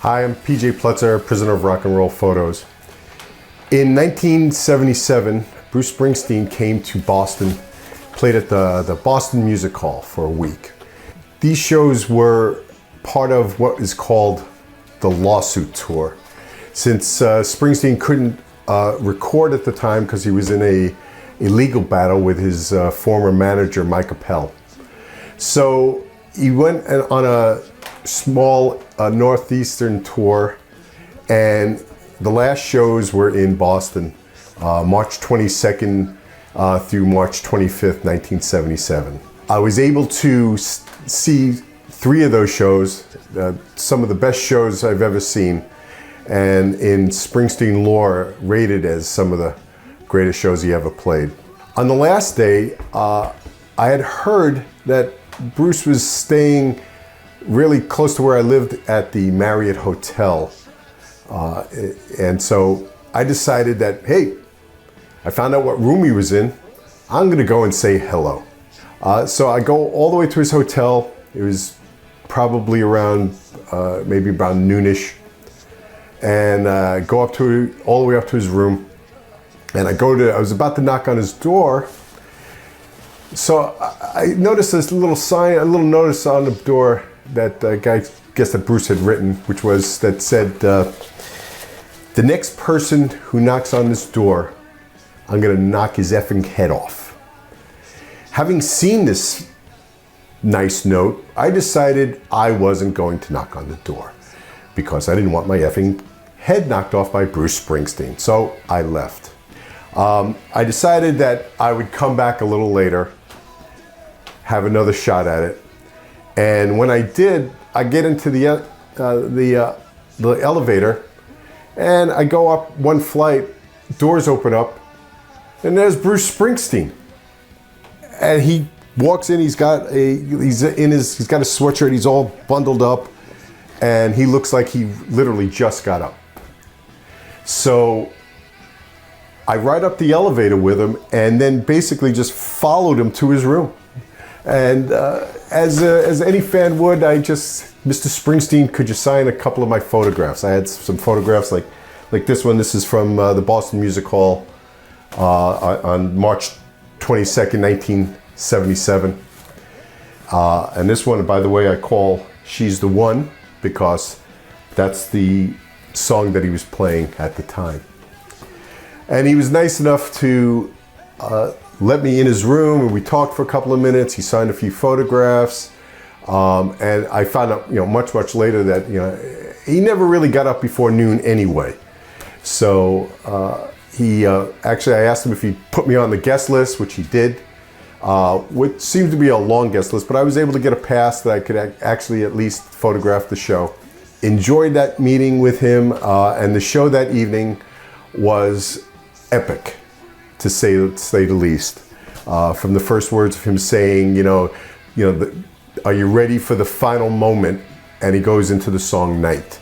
Hi, I'm PJay Plutzer, Prisoner of Rock and Roll Photos. In 1977, Bruce Springsteen came to Boston, played at the Boston Music Hall for a week. These shows were part of what is called the lawsuit tour. Since Springsteen couldn't record at the time because he was in a legal battle with his former manager, Mike Appel. So he went on a small northeastern tour, and the last shows were in Boston, March 22nd through March 25th, 1977. I was able to see 3 of those shows, some of the best shows I've ever seen, and in Springsteen lore, rated as some of the greatest shows he ever played. On the last day, I had heard that Bruce was staying really close to where I lived at the Marriott Hotel. And so I decided that, hey, I found out what room he was in. I'm gonna go and say hello. So I go all the way to his hotel. It was probably around, maybe about noonish. And go up to, all the way up to his room. And I was about to knock on his door. So I noticed this little sign, a little notice on the door that that Bruce had written, which was, that said, the next person who knocks on this door, I'm gonna knock his effing head off. Having seen this nice note, I decided I wasn't going to knock on the door because I didn't want my effing head knocked off by Bruce Springsteen. So I left. I decided that I would come back a little later, have another shot at it. And when I did, I get into the elevator, and I go up one flight, doors open up, and there's Bruce Springsteen. And he walks in, he's got a sweatshirt, he's all bundled up, and he looks like he literally just got up. So I ride up the elevator with him and then basically just followed him to his room. And as any fan would, Mr. Springsteen, could you sign a couple of my photographs? I had some photographs like this one. This is from the Boston Music Hall on March 22nd, 1977. And this one, by the way, I call She's the One because that's the song that he was playing at the time. And he was nice enough to let me in his room, and we talked for a couple of minutes. He signed a few photographs, and I found out, much later that he never really got up before noon anyway. So he actually, I asked him if he'd put me on the guest list, which he did, which seemed to be a long guest list, but I was able to get a pass that I could actually at least photograph the show. Enjoyed that meeting with him, and the show that evening was epic, to say the least. From the first words of him saying, are you ready for the final moment? And he goes into the song Night.